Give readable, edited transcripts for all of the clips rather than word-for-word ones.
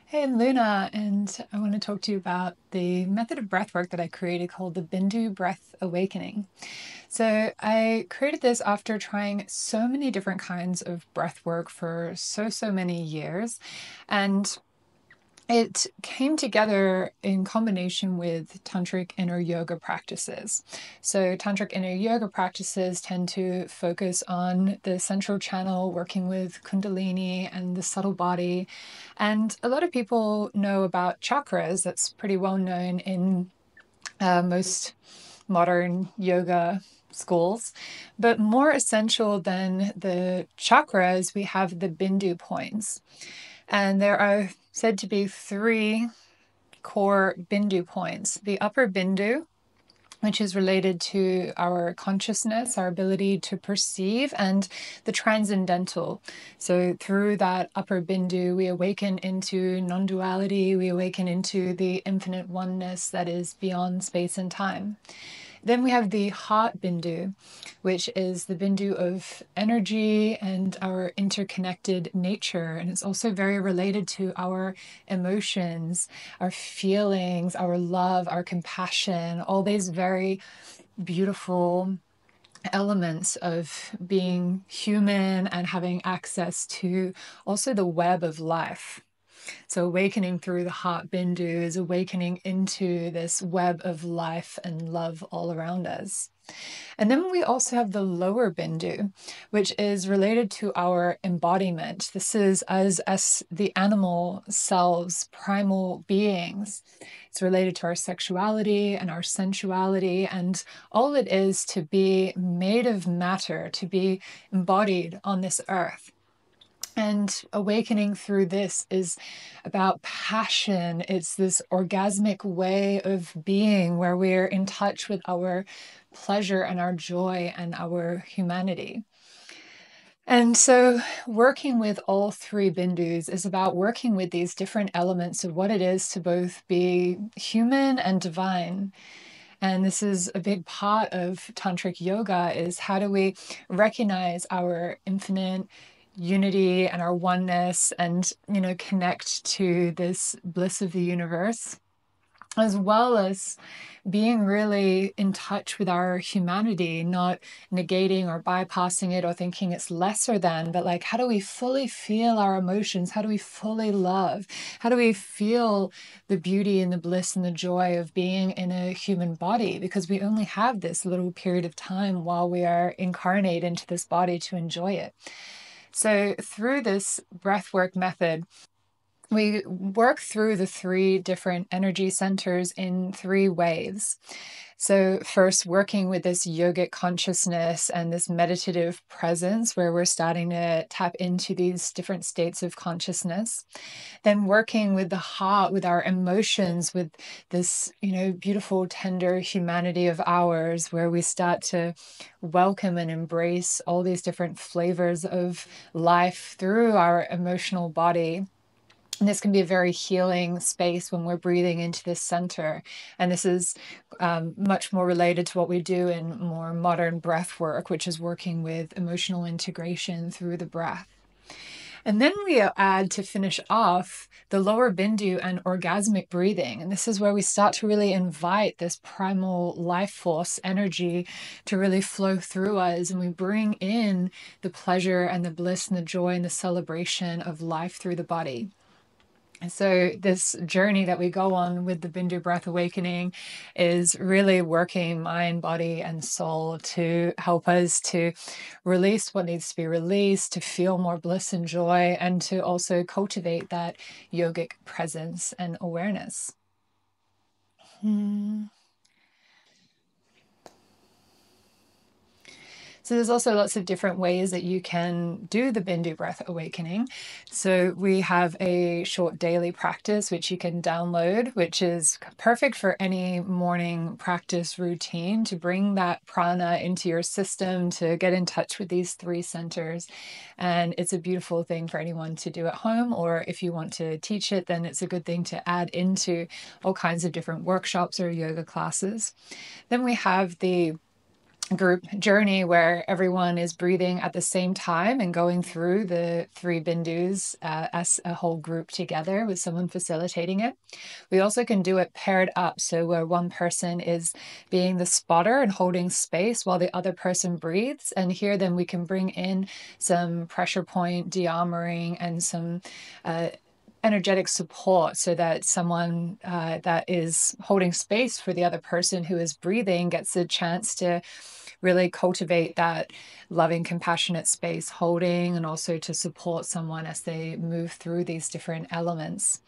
Hey, I'm Luna, and I want to talk to you about the method of breathwork that I created called the Bindu Breath Awakening. So, I created this after trying so many different kinds of breathwork for so many years. And it came together in combination with Tantric Inner Yoga practices. So, Tantric Inner Yoga practices tend to focus on the central channel, working with Kundalini and the subtle body. And a lot of people know about chakras, that's pretty well known in most modern yoga schools. But more essential than the chakras, we have the Bindu points. And there are said to be three core Bindu points. The upper Bindu, which is related to our consciousness, our ability to perceive, and the transcendental. So through that upper Bindu, we awaken into non-duality, we awaken into the infinite oneness that is beyond space and time. Then we have the heart Bindu, which is the Bindu of energy and our interconnected nature. And it's also very related to our emotions, our feelings, our love, our compassion, all these very beautiful elements of being human and having access to also the web of life. So, awakening through the heart Bindu is awakening into this web of life and love all around us. And then we also have the lower Bindu, which is related to our embodiment. This is us as the animal selves, primal beings. It's related to our sexuality and our sensuality, and all it is to be made of matter, to be embodied on this earth. And awakening through this is about passion. It's this orgasmic way of being where we're in touch with our pleasure and our joy and our humanity. And so, working with all three bindus is about working with these different elements of what it is to both be human and divine. And this is a big part of Tantric Yoga is how do we recognize our infinite unity and our oneness and, connect to this bliss of the universe, as well as being really in touch with our humanity, not negating or bypassing it or thinking it's lesser than, but like, how do we fully feel our emotions? How do we fully love? How do we feel the beauty and the bliss and the joy of being in a human body? Because we only have this little period of time while we are incarnate into this body to enjoy it. So, through this breathwork method, we work through the three different energy centers in three waves. So, first, working with this yogic consciousness and this meditative presence, where we're starting to tap into these different states of consciousness. Then, working with the heart, with our emotions, with this, beautiful, tender humanity of ours, where we start to welcome and embrace all these different flavors of life through our emotional body. And this can be a very healing space when we're breathing into this center. And this is much more related to what we do in more modern breath work, which is working with emotional integration through the breath. And then we add, to finish off, the lower Bindu and orgasmic breathing. And this is where we start to really invite this primal life force energy to really flow through us. And we bring in the pleasure and the bliss and the joy and the celebration of life through the body. So, this journey that we go on with the Bindu Breath Awakening is really working mind, body, and soul to help us to release what needs to be released, to feel more bliss and joy, and to also cultivate that yogic presence and awareness. So there's also lots of different ways that you can do the Bindu Breath Awakening. So we have a short daily practice which you can download, which is perfect for any morning practice routine to bring that prana into your system, to get in touch with these three centers. And it's a beautiful thing for anyone to do at home, or if you want to teach it, then it's a good thing to add into all kinds of different workshops or yoga classes. Then we have the group journey where everyone is breathing at the same time and going through the 3 Bindus as a whole group together with someone facilitating it. We also can do it paired up, so where one person is being the spotter and holding space while the other person breathes. And here then we can bring in some pressure point de-armoring and some energetic support so that someone that is holding space for the other person who is breathing gets a chance to really cultivate that loving, compassionate space holding, and also to support someone as they move through these different elements.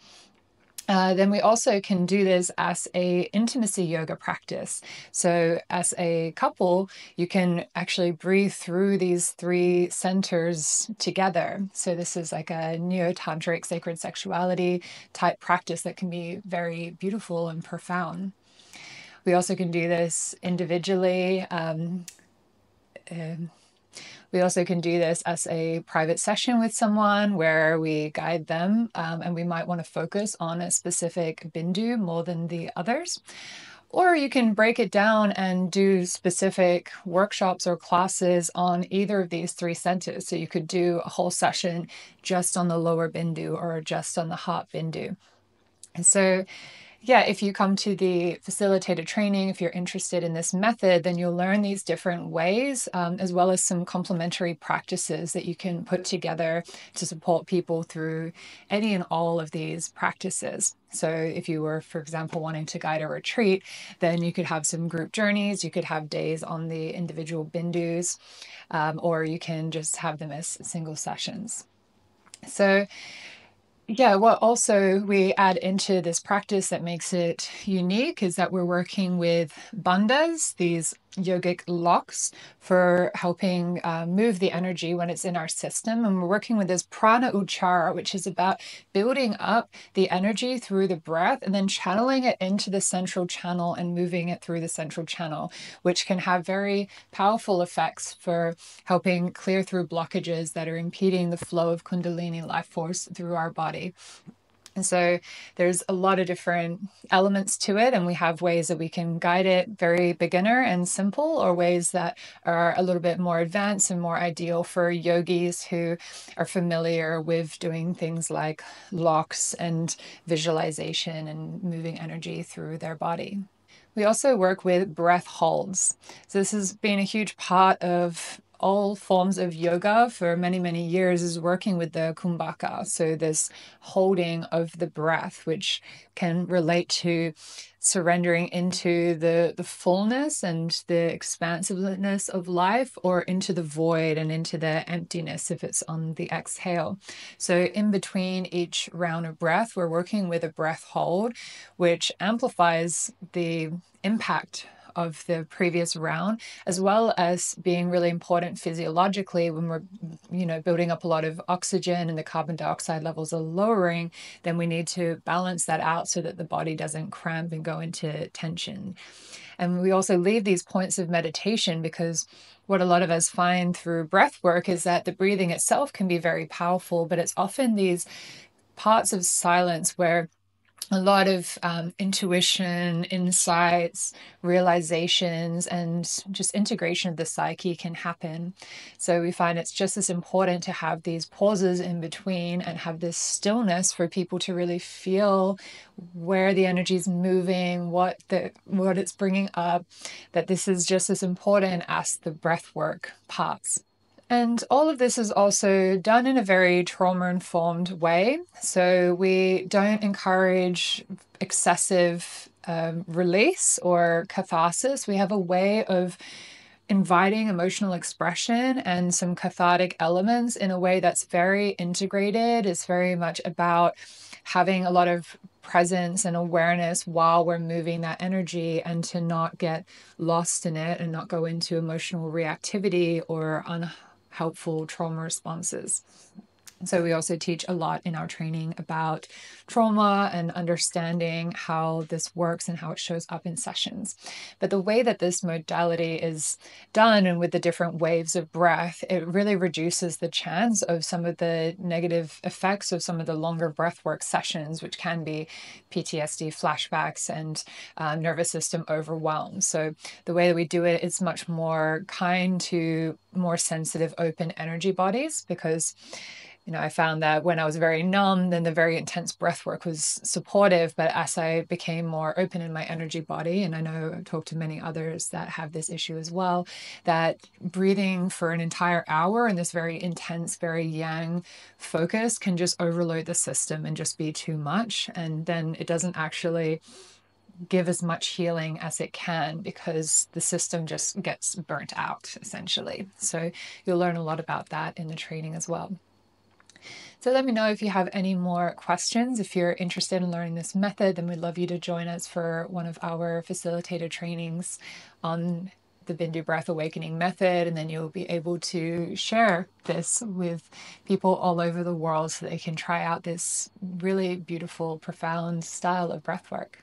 Then we also can do this as a intimacy yoga practice. So as a couple, you can actually breathe through these 3 centers together. So this is like a neo-tantric sacred sexuality type practice that can be very beautiful and profound. We also can do this individually. We also can do this as a private session with someone where we guide them, and we might want to focus on a specific Bindu more than the others. Or you can break it down and do specific workshops or classes on either of these 3 centers. So you could do a whole session just on the lower Bindu or just on the heart Bindu. And so yeah, if you come to the facilitator training, if you're interested in this method, then you'll learn these different ways, as well as some complementary practices that you can put together to support people through any and all of these practices. So if you were, for example, wanting to guide a retreat, then you could have some group journeys, you could have days on the individual Bindus, or you can just have them as single sessions. So yeah, what also we add into this practice that makes it unique is that we're working with bandhas, these yogic locks, for helping move the energy when it's in our system. And we're working with this prana uchara, which is about building up the energy through the breath and then channeling it into the central channel and moving it through the central channel, which can have very powerful effects for helping clear through blockages that are impeding the flow of Kundalini life force through our body. And so there's a lot of different elements to it, and we have ways that we can guide it very beginner and simple, or ways that are a little bit more advanced and more ideal for yogis who are familiar with doing things like locks and visualization and moving energy through their body. We also work with breath holds. So this has been a huge part of all forms of yoga for many, many years, is working with the kumbhaka. So this holding of the breath, which can relate to surrendering into the fullness and the expansiveness of life, or into the void and into the emptiness if it's on the exhale. So in between each round of breath, we're working with a breath hold, which amplifies the impact of the previous round, as well as being really important physiologically when we're building up a lot of oxygen and the carbon dioxide levels are lowering. Then we need to balance that out so that the body doesn't cramp and go into tension. And we also leave these points of meditation, because what a lot of us find through breath work is that the breathing itself can be very powerful, but it's often these parts of silence where a lot of intuition, insights, realizations, and just integration of the psyche can happen. So we find it's just as important to have these pauses in between and have this stillness for people to really feel where the energy is moving, what it's bringing up, that this is just as important as the breath work parts. And all of this is also done in a very trauma-informed way. So we don't encourage excessive release or catharsis. We have a way of inviting emotional expression and some cathartic elements in a way that's very integrated. It's very much about having a lot of presence and awareness while we're moving that energy, and to not get lost in it and not go into emotional reactivity or unhelpful trauma responses. So we also teach a lot in our training about trauma and understanding how this works and how it shows up in sessions. But the way that this modality is done and with the different waves of breath, it really reduces the chance of some of the negative effects of some of the longer breathwork sessions, which can be PTSD flashbacks and nervous system overwhelm. So the way that we do it is much more kind to more sensitive, open energy bodies, because I found that when I was very numb, then the very intense breath work was supportive. But as I became more open in my energy body, and I know I've talked to many others that have this issue as well, that breathing for an entire hour in this very intense, very yang focus can just overload the system and just be too much. And then it doesn't actually give as much healing as it can, because the system just gets burnt out, essentially. So you'll learn a lot about that in the training as well. So let me know if you have any more questions. If you're interested in learning this method, then we'd love you to join us for one of our facilitator trainings on the Bindu Breath Awakening method, and then you'll be able to share this with people all over the world so they can try out this really beautiful, profound style of breathwork.